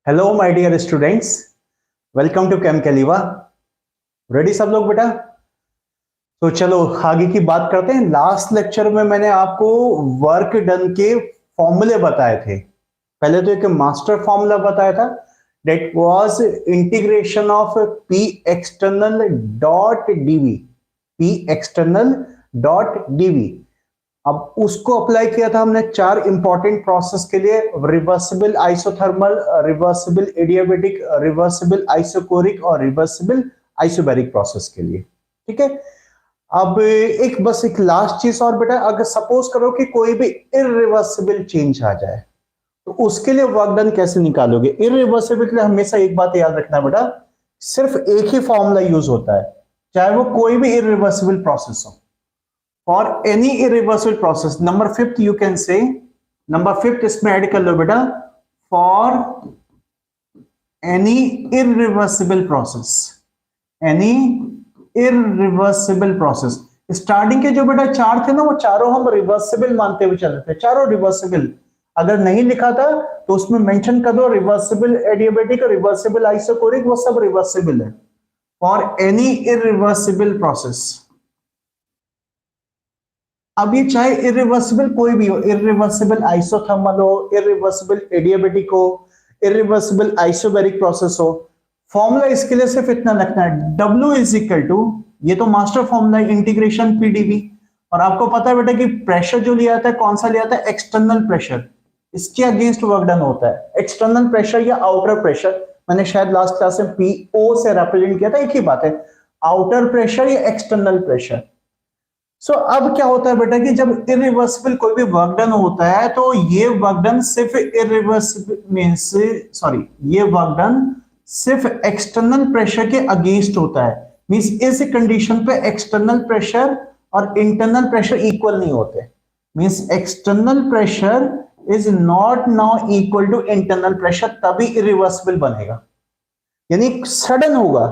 Hello my dear students, welcome to कैम कैलिवा। Ready सब लोग बेटा? तो चलो आगे की बात करते हैं। लास्ट लेक्चर में मैंने आपको वर्क डन के फॉर्मूले बताए थे। पहले तो एक मास्टर फॉर्मूला बताया था, that was integration of P external dot DV, P external dot DV. अब उसको अप्लाई किया था हमने चार इंपॉर्टेंट प्रोसेस के लिए, reversible isothermal, reversible adiabatic, reversible isochoric और रिवर्सिबल आइसोबैरिक प्रोसेस के लिए। ठीक है। अब एक बस एक लास्ट चीज और बेटा, अगर सपोज करो कि कोई भी इरिवर्सिबल चेंज आ जाए तो उसके लिए वर्क डन कैसे निकालोगे? इरिवर्सिबल के लिए हमेशा एक बात याद रखना बेटा, सिर्फ एक ही फॉर्मूला यूज होता है, चाहे वो कोई भी इरिवर्सिबल प्रोसेस हो। For any irreversible process, number fifth you can say, number fifth इसमें ऐड कर लो बेटा, for any irreversible process, any irreversible process। Starting के जो बेटा चार थे ना, वो चारों हम रिवर्सिबल मानते हुए चल रहे थे, चारों रिवर्सिबल। अगर नहीं लिखा था तो उसमें मेंशन कर दो, रिवर्सिबल एडियाबेटिक, रिवर्सिबल आइसोकोरिक, वो सब रिवर्सिबल है। फॉर एनी इरिवर्सिबल प्रोसेस, अब ये चाहे इरिवर्सिबल कोई भी हो, इरिवर्सिबल आइसोथर्मल हो, इरिवर्सिबल एडियाबेटिक हो, इरिवर्सिबल आइसोबैरिक प्रोसेस हो, फॉर्मूला इसके लिए सिर्फ इतना रखना है, W इज इक्वल टू, ये तो मास्टर फॉर्मूला है, इंटीग्रेशन पीडीवी। और आपको पता है बेटा कि प्रेशर जो लिया जाता है कौन सा लिया जाता है? External pressure. इसके अगेंस्ट वर्क डन होता है, एक्सटर्नल प्रेशर या आउटर प्रेशर। मैंने शायद लास्ट क्लास में पीओ से रिप्रेजेंट किया था, एक ही बात है, आउटर प्रेशर या एक्सटर्नल प्रेशर। सो अब क्या होता है बेटा कि जब इरिवर्सिबल कोई भी वर्क डन होता है तो ये वर्क डन सिर्फ इरिवर्सिबल मींस, सॉरी, ये वर्क डन सिर्फ एक्सटर्नल प्रेशर के अगेंस्ट होता है। मींस इस कंडीशन पे एक्सटर्नल प्रेशर और इंटरनल प्रेशर इक्वल नहीं होते। Means external pressure is not now equal to internal pressure, तभी इरिवर्सिबल बनेगा। यानी सडन होगा,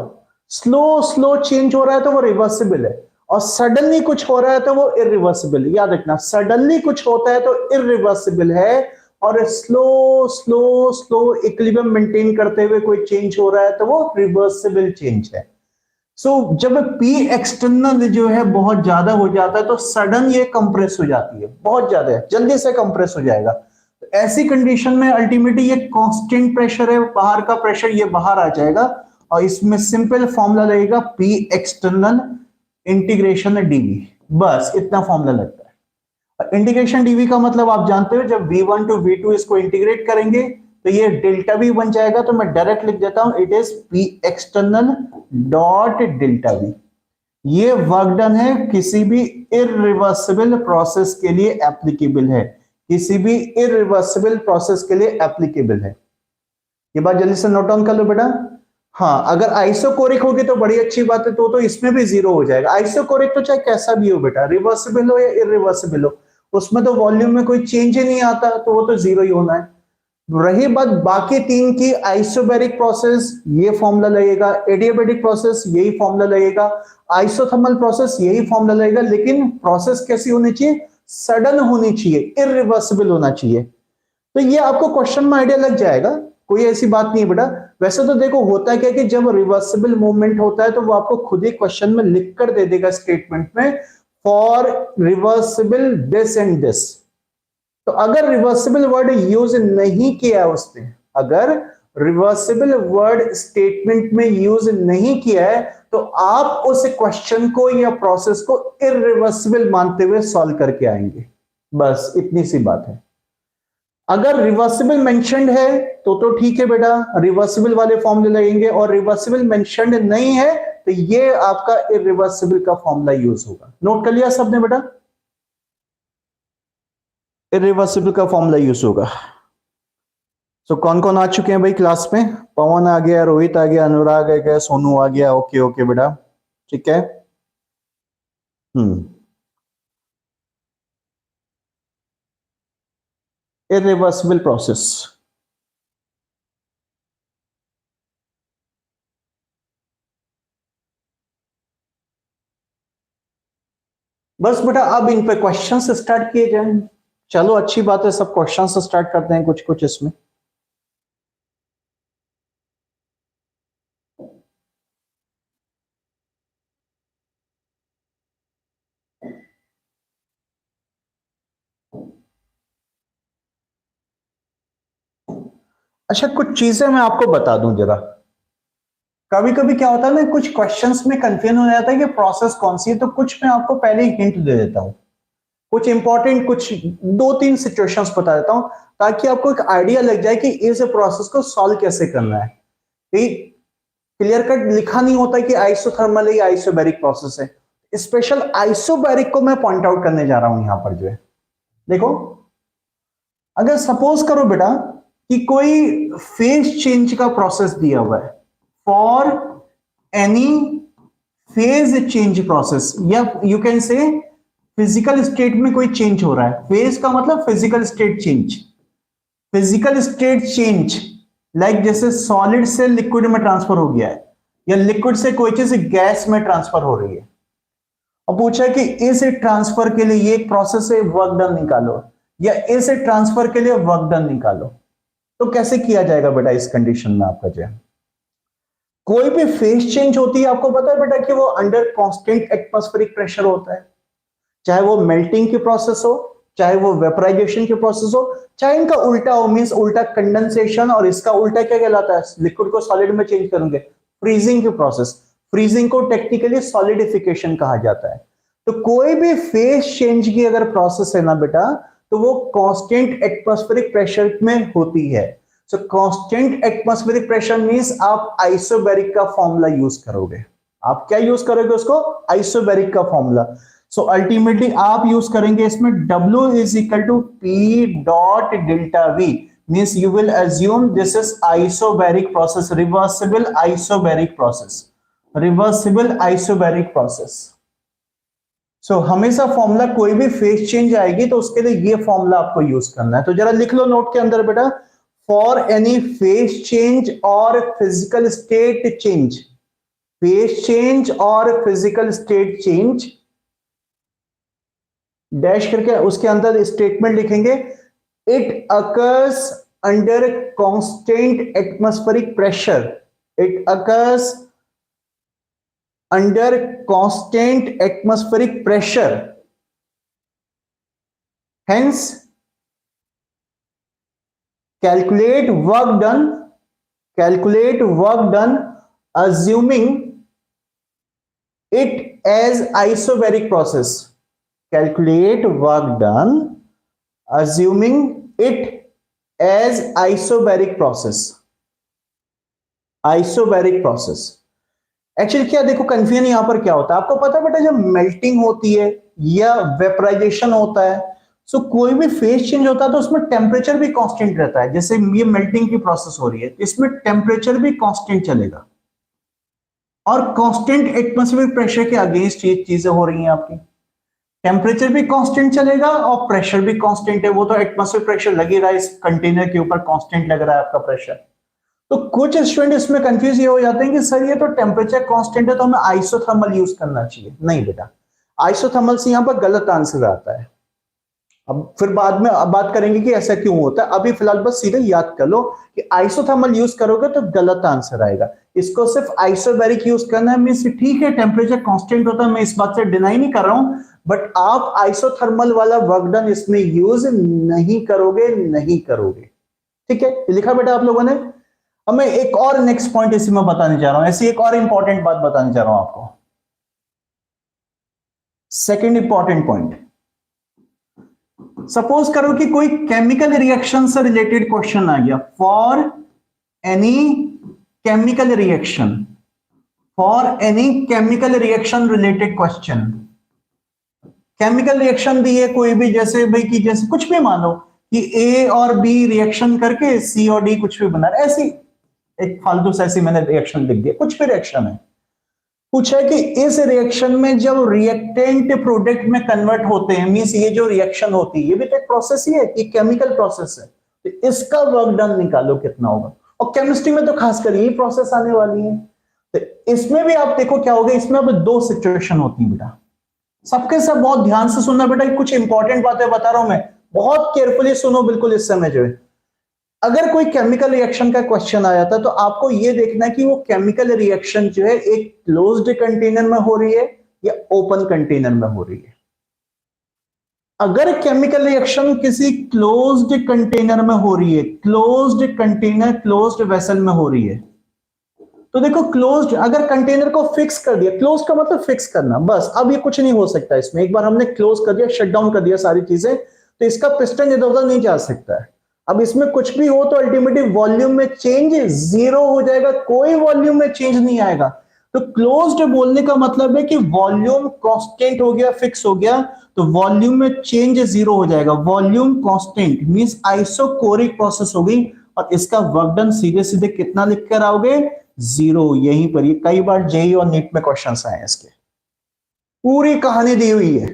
स्लो स्लो चेंज हो रहा है तो वो रिवर्सिबल है, और सडनली कुछ हो रहा है तो वो इरिवर्सिबल। याद रखना, सडनली कुछ होता है तो इरिवर्सिबल है, और slow slow slow equilibrium maintain करते हुए कोई चेंज हो रहा है तो वो रिवर्सिबल चेंज है। सो जब पी एक्सटर्नल जो है बहुत ज्यादा हो जाता है तो सडन ये कंप्रेस हो जाती है, बहुत ज्यादा है, जल्दी से कंप्रेस हो जाएगा। तो ऐसी कंडीशन में अल्टीमेटली ये कांस्टेंट प्रेशर है, बाहर का प्रेशर ये बाहर आ जाएगा, और इसमें सिंपल फॉर्मूला लगेगा पी एक्सटर्नल इंटीग्रेशन डीवी। बस इतना फॉर्मूला लगता है। इंटीग्रेशन डीवी का मतलब आप जानते हो, जब v1 टू v2 इसको इंटीग्रेट करेंगे तो ये डेल्टा वी बन जाएगा। तो मैं डायरेक्ट लिख देता हूं, it is P external dot delta we. ये वर्क डन है, किसी भी इरिवर्सिबल प्रोसेस के लिए एप्लीकेबल है, किसी भी इरिवर्सिबल प्रोसेस के लिए एप्लीकेबल है। ये बात जल्दी से नोट डाउन कर लो बेटा। हाँ, अगर आइसोकोरिक होगी तो बड़ी अच्छी बात है, तो इसमें भी जीरो हो जाएगा। आइसोकोरिक तो चाहे कैसा भी हो बेटा, रिवर्सिबल हो या इरिवर्सिबल हो, उसमें तो वॉल्यूम में कोई चेंज ही नहीं आता, तो वो तो जीरो ही होना है। रही बात बाकी तीन की, आइसोबैरिक प्रोसेस ये फॉर्मूला लगेगा, एडियाबेटिक प्रोसेस यही फॉर्मूला लगेगा, आइसोथर्मल प्रोसेस यही फॉर्मूला लगेगा, लेकिन प्रोसेस कैसी होनी चाहिए? सडन होनी चाहिए, इरिवर्सिबल होना चाहिए। तो ये आपको क्वेश्चन में आइडिया लग जाएगा, कोई ऐसी बात नहीं है बेटा। वैसे तो देखो होता है क्या कि जब रिवर्सिबल मूवमेंट होता है तो वो आपको खुद ही क्वेश्चन में लिख कर दे देगा स्टेटमेंट में, for reversible this and this. तो अगर रिवर्सिबल वर्ड यूज नहीं किया उसने, अगर रिवर्सिबल वर्ड स्टेटमेंट में यूज नहीं किया है, तो आप उस क्वेश्चन को या प्रोसेस को इरिवर्सिबल मानते हुए सॉल्व करके आएंगे। बस इतनी सी बात है। अगर रिवर्सिबल मेंशन्ड है तो ठीक है बेटा, रिवर्सिबल वाले फॉर्मूले लगेंगे, और रिवर्सिबल मेंशन्ड नहीं है तो ये आपका इरिवर्सिबल का फॉर्मूला यूज होगा। नोट कर लिया सबने बेटा? इरिवर्सिबल का फॉर्मूला यूज होगा। तो कौन कौन आ चुके हैं भाई क्लास में? पवन आ गया, रोहित आ गया, अनुराग आ गया, सोनू आ गया। ओके ओके बेटा, ठीक है। इरिवर्सिबल प्रोसेस, बस बेटा अब इन पे क्वेश्चंस स्टार्ट किए जाएं। चलो अच्छी बात है, सब क्वेश्चंस स्टार्ट करते हैं कुछ कुछ इसमें। अच्छा, कुछ चीजें मैं आपको बता दूं जरा। कभी कभी क्या होता है ना, कुछ क्वेश्चंस में कंफ्यूजन हो जाता है कि प्रोसेस कौन सी है, तो कुछ मैं आपको पहले ही हिंट दे देता हूं। कुछ इंपॉर्टेंट, कुछ दो तीन सिचुएशंस बता देता हूं, ताकि आपको एक आइडिया लग जाए कि इस प्रोसेस को सॉल्व कैसे करना है। क्लियर कट लिखा नहीं होता कि आइसोथर्मल है या आइसोबैरिक प्रोसेस है। स्पेशल आइसोबैरिक को मैं पॉइंट आउट करने जा रहा हूं यहां पर जो है। देखो, अगर सपोज करो बेटा कि कोई फेज चेंज का प्रोसेस दिया हुआ है, for any phase change process, या you can say physical state में कोई चेंज हो रहा है। फेज का मतलब physical state change. Physical state change like जैसे सॉलिड से लिक्विड में ट्रांसफर हो गया है, या लिक्विड से कोई चीज गैस में ट्रांसफर हो रही है। और पूछा कि इस ट्रांसफर के लिए ये प्रोसेस है, वर्क डन निकालो, या इस ट्रांसफर के लिए वर्क डन निकालो। तो कैसे किया जाएगा बेटा इस कंडीशन में? आपका जो है, कोई भी फेज चेंज होती है, आपको पता है बेटा कि वो अंडर कांस्टेंट एटमॉस्फेरिक प्रेशर होता है। चाहे वो मेल्टिंग की प्रोसेस हो, चाहे वो वेपराइजेशन की प्रोसेस हो, चाहे इनका उल्टा हो, मींस उल्टा कंडेंसेशन, और इसका उल्टा क्या कहलाता है, लिक्विड को सॉलिड में चेंज करेंगे, फ्रीजिंग की प्रोसेस। फ्रीजिंग को टेक्निकली सॉलिडिफिकेशन कहा जाता है। तो कोई भी फेज चेंज की अगर प्रोसेस है ना बेटा, तो वो कांस्टेंट एटमॉस्फेरिक प्रेशर में होती है। So constant atmospheric pressure means आप आइसोबैरिक का फॉर्मूला यूज करोगे। आप क्या यूज करोगे उसको? आइसोबैरिक का फॉर्मूला। सो अल्टीमेटली आप यूज करेंगे इसमें W is equal to P dot delta V, means you will assume this is isobaric process, reversible isobaric process, reversible isobaric process. So हमेशा फॉर्मूला कोई भी फेज चेंज आएगी तो उसके लिए ये फॉर्मूला आपको यूज करना है। तो जरा लिख लो नोट के अंदर बेटा, फॉर एनी फेज चेंज और physical state change, phase change और फिजिकल स्टेट चेंज, डैश करके उसके अंदर स्टेटमेंट लिखेंगे, it occurs under constant atmospheric pressure, it occurs under constant atmospheric pressure, hence calculate work done, calculate work done assuming it as isobaric process, calculate work done assuming it as isobaric process, isobaric process। Actually क्या देखो, confusion यहां पर क्या होता है, आपको पता है बेटा, जब मेल्टिंग होती है या वेपराइजेशन होता है, सो कोई भी फेज चेंज होता है तो उसमें टेम्परेचर भी कांस्टेंट रहता है। जैसे ये मेल्टिंग की प्रोसेस हो रही है, इसमें टेम्परेचर भी कांस्टेंट चलेगा, और कांस्टेंट एटमॉस्फेरिक प्रेशर के अगेंस्ट ये चीजें हो रही हैं आपकी। टेम्परेचर भी कांस्टेंट चलेगा और प्रेशर भी कांस्टेंट है, वो तो एटमॉस्फेरिक प्रेशर लग ही रहा है, इस कंटेनर के ऊपर कांस्टेंट लग रहा है आपका प्रेशर। तो कुछ स्टूडेंट इसमें कंफ्यूज ये हो जाते हैं कि सर ये तो टेम्परेचर कांस्टेंट है तो हमें आइसोथर्मल यूज करना चाहिए। नहीं बेटा, आइसोथर्मल से यहां पर गलत आंसर आता है। अब फिर बाद में अब बात करेंगे कि ऐसा क्यों होता है, अभी फिलहाल बस सीधे याद कर लो कि आइसोथर्मल यूज करोगे तो गलत आंसर आएगा। इसको सिर्फ आइसोबैरिक यूज करना है, मींस ठीक है टेम्परेचर कांस्टेंट होता है, मैं इस बात से डिनाई नहीं कर रहा हूं, बट आप आइसोथर्मल वाला वर्क डन इसमें यूज नहीं करोगे, नहीं करोगे। ठीक है, लिखा बेटा आप लोगों ने। अब मैं एक और नेक्स्ट पॉइंट इसी में बताने जा रहा हूं, ऐसी एक और इंपॉर्टेंट बात बताने जा रहा हूं आपको। सेकंड इंपॉर्टेंट पॉइंट, सपोज करो कि कोई केमिकल रिएक्शन से रिलेटेड क्वेश्चन आ गया, for any chemical reaction, for any chemical reaction related question. Chemical reaction दी है कोई भी, जैसे भाई कि जैसे कुछ भी मानो कि ए और बी रिएक्शन करके सी और डी कुछ भी बना रहा है, ऐसी एक फालतू से ऐसी मैंने रिएक्शन लिख दिया, कुछ भी रिएक्शन है। पूछा है कि इस रिएक्शन में जब रिएक्टेंट प्रोडक्ट में कन्वर्ट होते हैं, मींस ये जो रिएक्शन होती है ये भी तो एक प्रोसेस ही है, ये केमिकल प्रोसेस है, तो इसका वर्क डन निकालो कितना होगा। और केमिस्ट्री में तो खासकर यही प्रोसेस आने वाली है। तो इसमें भी आप देखो क्या होगा, इसमें अब दो सिचुएशन होती है बेटा, सबके सब बहुत ध्यान से सुनना बेटा, कुछ इंपॉर्टेंट बातें बता रहा हूं मैं, बहुत केयरफुली सुनो बिल्कुल इस समय जो है। अगर कोई केमिकल रिएक्शन का क्वेश्चन आया था तो आपको यह देखना है कि वो केमिकल रिएक्शन जो है एक क्लोज्ड कंटेनर में हो रही है या ओपन कंटेनर में हो रही है। अगर केमिकल रिएक्शन किसी क्लोज्ड कंटेनर में हो रही है, क्लोज्ड कंटेनर क्लोज्ड वेसल में हो रही है, तो देखो क्लोज्ड, अगर कंटेनर को फिक्स कर दिया, क्लोज का मतलब फिक्स करना, बस अब ये कुछ नहीं हो सकता इसमें, एक बार हमने क्लोज कर दिया, शट डाउन कर दिया सारी चीजें, तो इसका पिस्टन इधर उधर नहीं जा सकता है। अब इसमें कुछ भी हो तो अल्टीमेटली वॉल्यूम में चेंज जीरो हो जाएगा, कोई वॉल्यूम में चेंज नहीं आएगा। तो क्लोज्ड बोलने का मतलब है कि वॉल्यूम कांस्टेंट हो गया, फिक्स हो गया, तो वॉल्यूम में चेंज जीरो हो जाएगा। Volume constant means isochoric process हो गई, और इसका वर्क डन सीधे सीधे कितना लिख कर आओगे, जीरो। यहीं पर ये कई बार जेई और नीट में क्वेश्चंस आए हैं इसके। पूरी कहानी दी हुई है,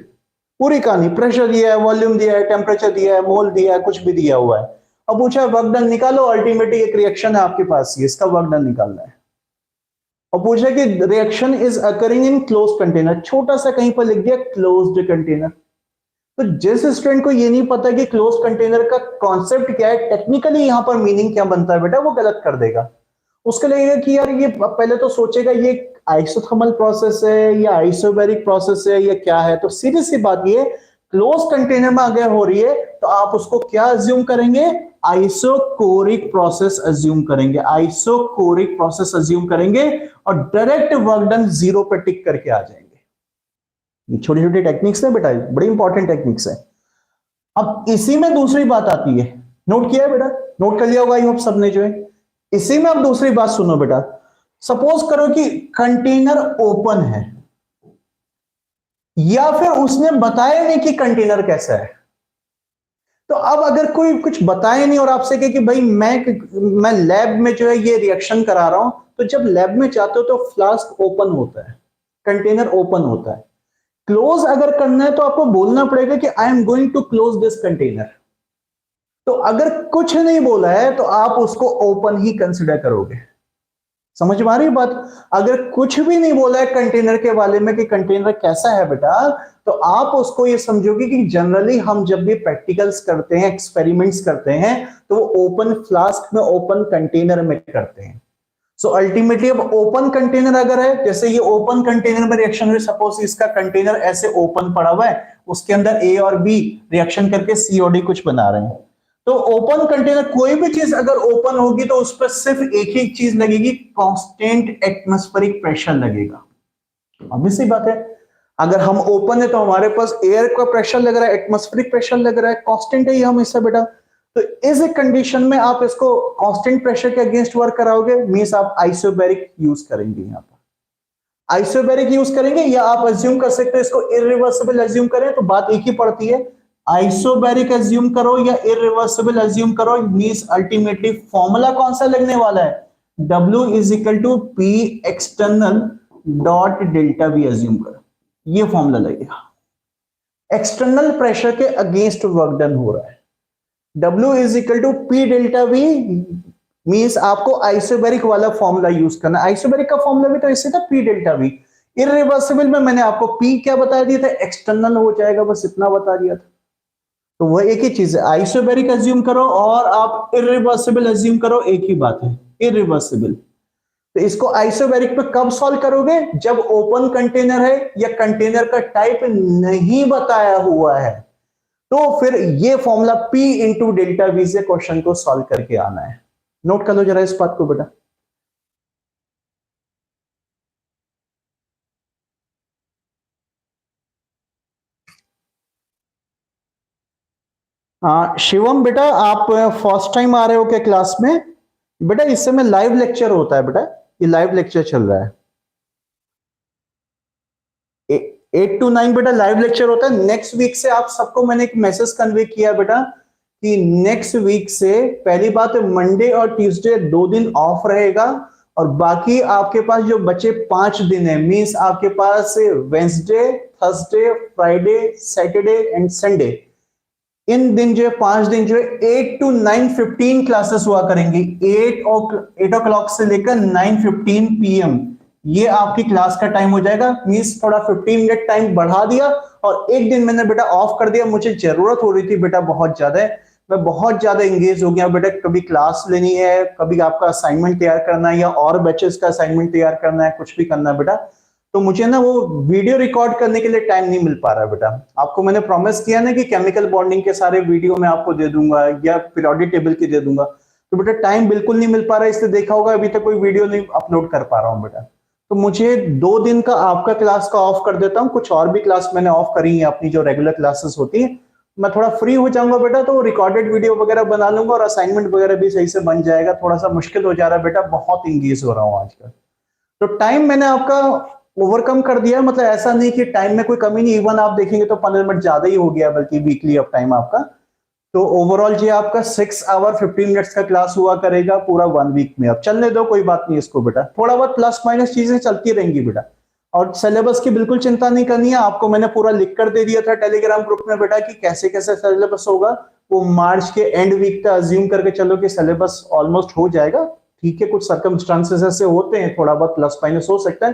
पूरी कहानी, प्रेशर दिया है, वॉल्यूम दिया है, टेम्परेचर दिया है, मोल दिया है, कुछ भी दिया हुआ है। अब पूछा है वर्क डन निकालो, अल्टीमेटली एक रिएक्शन है आपके पास, इसका वर्क डन निकालना है। और पूछा कि reaction is occurring in close container, छोटा सा कहीं पर लिख दिया क्लोज्ड कंटेनर। तो जिस स्टूडेंट को ये नहीं पता कि क्लोज कंटेनर का कॉन्सेप्ट क्या है, टेक्निकली यहां पर मीनिंग क्या बनता है बेटा, वो गलत कर देगा। उसके लिए कि यार ये पहले तो सोचेगा ये आइसोथर्मल प्रोसेस है या आइसोबैरिक प्रोसेस है या क्या है। तो सीधी सी बात ये, क्लोज कंटेनर में अगर हो रही है तो आप उसको क्या अज्यूम करेंगे, आइसोकोरिक प्रोसेस अज्यूम करेंगे, आइसोकोरिक प्रोसेस अज्यूम करेंगे, और डायरेक्ट वर्क डन जीरो पे टिक करके आ जाएंगे। ये छोटी छोटी टेक्निक्स है बेटा, बड़ी इंपॉर्टेंट टेक्निक्स है। अब इसी में दूसरी बात आती है, नोट किया है बेटा, नोट कर लिया होगा आई होप सबने जो है। इसी में अब दूसरी बात सुनो बेटा, सपोज करो कि कंटेनर ओपन है, या फिर उसने बताया नहीं कि कंटेनर कैसा है। तो अब अगर कोई कुछ बताए नहीं और आपसे कहे कि भाई मैं लैब में जो है ये रिएक्शन करा रहा हूं, तो जब लैब में जाते हो तो फ्लास्क ओपन होता है, कंटेनर ओपन होता है। क्लोज अगर करना है तो आपको बोलना पड़ेगा कि I am going to close this container. तो अगर कुछ नहीं बोला है तो आप उसको ओपन ही कंसिडर करोगे। समझ में आ रही बात? अगर कुछ भी नहीं बोला है कंटेनर के बारे में कि कंटेनर कैसा है बेटा, तो आप उसको ये समझोगे कि जनरली हम जब भी प्रैक्टिकल्स करते हैं, एक्सपेरिमेंट्स करते हैं, तो वो ओपन फ्लास्क में, ओपन कंटेनर में करते हैं। सो अल्टीमेटली अब ओपन कंटेनर अगर है, जैसे ये ओपन कंटेनर में रिएक्शन हुई, सपोज इसका कंटेनर ऐसे ओपन पड़ा हुआ है, उसके अंदर ए और बी रिएक्शन करके सी और डी कुछ बना रहे हैं। तो ओपन कंटेनर, कोई भी चीज अगर ओपन होगी तो उस पर सिर्फ एक ही चीज लगेगी, कांस्टेंट एटमॉस्फेरिक प्रेशर लगेगा। ऑब्वियस सी बात है, अगर हम ओपन है तो हमारे पास एयर का प्रेशर लग रहा है, एटमॉस्फेरिक प्रेशर लग रहा है, कांस्टेंट है ये हमेशा बेटा। तो इस कंडीशन में आप इसको कांस्टेंट प्रेशर के अगेंस्ट वर्क कराओगे, मींस आप आइसोबैरिक यूज करेंगे। यहां पर आइसोबैरिक यूज करेंगे, या आप अज्यूम कर सकते हो इसको इरिवर्सिबल अज्यूम करें, तो बात एक ही पड़ती है। आइसोबैरिक अज्यूम करो या इरिवर्सिबल अज्यूम करो, मींस अल्टीमेटली फॉर्मूला कौन सा लगने वाला है, W is equal to P external dot delta V assume करो, ये फॉर्मूला लगेगा। एक्सटर्नल प्रेशर के अगेंस्ट वर्क डन हो रहा है, W is equal to P delta V, means आपको आइसोबैरिक वाला फॉर्मूला यूज करना। आइसोबैरिक का फॉर्मूला भी तो इससे था, पी डेल्टा वी। इरिवर्सिबल में मैंने आपको पी क्या बता दिया था, एक्सटर्नल हो जाएगा, बस इतना बता दिया था। तो वह एक ही चीज है, आइसोबैरिक अज्यूम करो और आप इरिवर्सिबल अज्यूम करो, एक ही बात है, इरिवर्सिबल। तो इसको आइसोबैरिक पे कब सॉल्व करोगे, जब ओपन कंटेनर है या कंटेनर का टाइप नहीं बताया हुआ है, तो फिर ये formula P into delta we से क्वेश्चन को सॉल्व करके आना है। नोट कर लो जरा इस बात को बेटा। शिवम बेटा, आप फर्स्ट टाइम आ रहे हो क्या क्लास में? बेटा इस समय लाइव लेक्चर होता है बेटा, ये लाइव लेक्चर चल रहा है। 8 to 9 बेटा लाइव लेक्चर होता है। नेक्स्ट वीक से आप सबको मैंने एक मैसेज कन्वे किया बेटा कि नेक्स्ट वीक से पहली बात मंडे और ट्यूसडे 2 दिन ऑफ रहेगा, और बाकी आपके पास जो बचे 5 दिन है, मींस आपके पास Wednesday, Thursday, Friday, Saturday and Sunday, इन दिन जो है 5 दिन जो है 8 to 9:15 क्लासेस हुआ करेंगी। 8 o'clock से लेकर 9:15 PM ये आपकी क्लास का टाइम हो जाएगा। मींस थोड़ा 15 मिनट टाइम बढ़ा दिया, और एक दिन मैंने बेटा ऑफ कर दिया, मुझे जरूरत हो रही थी बेटा बहुत ज्यादा, मैं बहुत ज्यादा एंगेज हो गया बेटा, कभी क्लास लेनी है, कभी आपका असाइनमेंट तैयार करना है, या और बैचेस का असाइनमेंट तैयार करना है, कुछ भी करना है बेटा। तो मुझे ना वो वीडियो रिकॉर्ड करने के लिए टाइम नहीं मिल पा रहा है बेटा। आपको मैंने प्रॉमिस किया ना कि केमिकल बॉन्डिंग के सारे वीडियो मैं आपको दे दूंगा या पीरियोडिक टेबल के दे दूंगा, तो बेटा टाइम बिल्कुल नहीं मिल पा रहा है, इसलिए देखा होगा अभी तक कोई वीडियो नहीं अपलोड कर पा रहा हूँ बेटा। तो मुझे 2 दिन का आपका क्लास का ऑफ कर देता हूँ, कुछ और भी क्लास मैंने ऑफ करी है अपनी जो रेगुलर क्लासेस होती है। मैं थोड़ा फ्री हो जाऊंगा बेटा तो रिकॉर्डेड वीडियो वगैरह बना लूंगा और असाइनमेंट वगैरह भी सही से बन जाएगा। थोड़ा सा मुश्किल हो जा रहा है बेटा, बहुत इंगेज हो रहा हूँ आजकल। तो टाइम मैंने आपका ओवरकम कर दिया, मतलब ऐसा नहीं कि टाइम में कोई कमी नहीं, इवन आप देखेंगे तो 15 मिनट ज्यादा ही हो गया बल्कि वीकली अब टाइम आपका। तो ओवरऑल जी आपका 6 आवर 15 मिनट्स का क्लास हुआ करेगा पूरा 1 वीक में। अब चलने दो, कोई बात नहीं इसको बेटा, थोड़ा बहुत प्लस माइनस चीजें चलती रहेंगी बेटा। और सिलेबस की बिल्कुल चिंता नहीं करनी है, आपको मैंने पूरा लिख कर दे दिया था टेलीग्राम ग्रुप में बेटा कि कैसे कैसे सिलेबस होगा। वो मार्च के एंड वीक तक अज्यूम करके चलो कि सिलेबस ऑलमोस्ट हो जाएगा। ठीक है, कुछ सर्कमस्टांसेस ऐसे होते हैं, थोड़ा बहुत प्लस माइनस हो सकता है,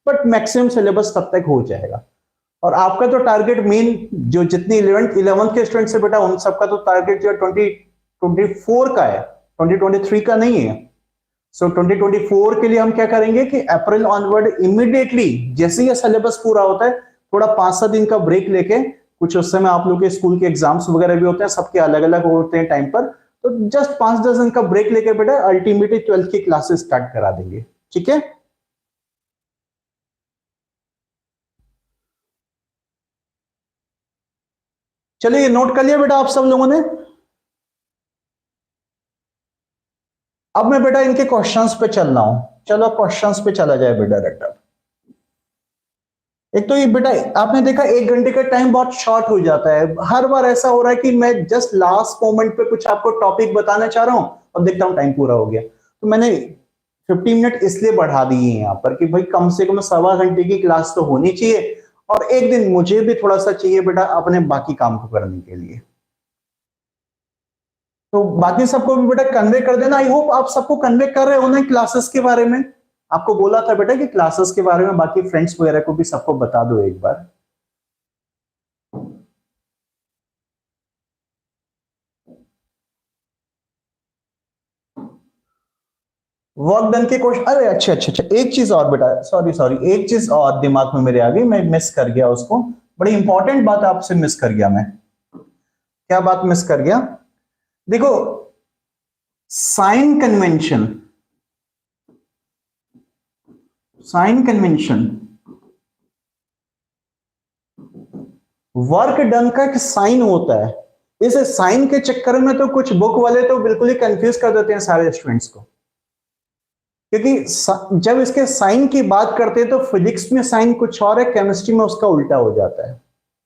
बट मैक्सिमम सिलेबस तब तक हो जाएगा। और आपका तो टारगेट मेन जो जितनी 11th के स्टूडेंट्स है बेटा, उन सबका तो टारगेट जो 2024 का है, 2023 का नहीं है। सो 2024 के लिए हम क्या करेंगे कि अप्रैल ऑनवर्ड इमीडिएटली जैसे ही सिलेबस पूरा होता है, थोड़ा 5-7 दिन का ब्रेक लेके, कुछ उस समय आप लोग के स्कूल के एग्जाम्स वगैरह भी होते हैं, सबके अलग अलग होते हैं टाइम पर, तो जस्ट 5-10 दिन का ब्रेक लेके बेटा अल्टीमेटली 12th की क्लासेस स्टार्ट करा देंगे। ठीक है, चलिए नोट कर लिया बेटा आप सब लोगों ने। अब मैं बेटा इनके क्वेश्चंस पे चल रहा हूं, चलो क्वेश्चंस पे चला जाए बेटा डायरेक्टर। एक तो ये बेटा आपने देखा 1 घंटे का टाइम बहुत शॉर्ट हो जाता है, हर बार ऐसा हो रहा है कि मैं जस्ट लास्ट मोमेंट पे कुछ आपको टॉपिक बताना चाह रहा हूं और देखता हूं टाइम पूरा हो गया। तो मैंने 15 मिनट इसलिए बढ़ा दिए हैं यहाँ पर कि भाई कम से कम 1.25 घंटे की क्लास तो होनी चाहिए, और एक दिन मुझे भी थोड़ा सा चाहिए बेटा अपने बाकी काम को करने के लिए। तो बाकी सबको भी बेटा कन्वे कर देना। आई होप आप सबको कन्वे कर रहे हो ना क्लासेस के बारे में। आपको बोला था बेटा कि क्लासेस के बारे में बाकी फ्रेंड्स वगैरह को भी सबको बता दो एक बार। वर्क डन के क्वेश्चन, अरे अच्छा अच्छा अच्छा, एक चीज और बेटा, सॉरी सॉरी, एक चीज और दिमाग में मेरे आ गई, मैं मिस कर गया उसको, बड़ी इंपॉर्टेंट बात आपसे मिस कर गया मैं। क्या बात मिस कर गया? देखो, sign convention, sign convention work done का एक साइन होता है। इस साइन के चक्कर में तो कुछ बुक वाले तो बिल्कुल ही कंफ्यूज कर देते हैं सारे स्टूडेंट्स को, क्योंकि जब इसके साइन की बात करते हैं तो फिजिक्स में साइन कुछ और है, केमिस्ट्री में उसका उल्टा हो जाता है।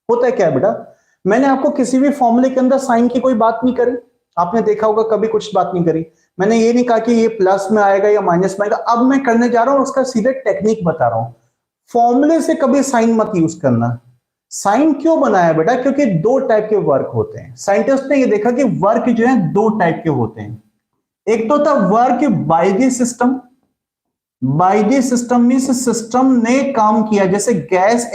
होता है क्या बेटा, मैंने आपको किसी भी फॉर्मूले के अंदर साइन की कोई बात नहीं करी, आपने देखा होगा कभी कुछ बात नहीं करी। मैंने ये नहीं कहा कि ये प्लस में आएगा या माइनस में आएगा, अब मैं करने जा रहा हूं उसका सीधे टेक्निक बता रहा हूं। फॉर्मूले से कभी साइन मत यूज करना। साइन क्यों बनाया बेटा, क्योंकि 2 टाइप के वर्क होते हैं। साइंटिस्ट ने ये देखा कि वर्क जो है 2 टाइप के होते हैं। एक तो था work by the system, by the system means system ने काम किया, जैसे गैस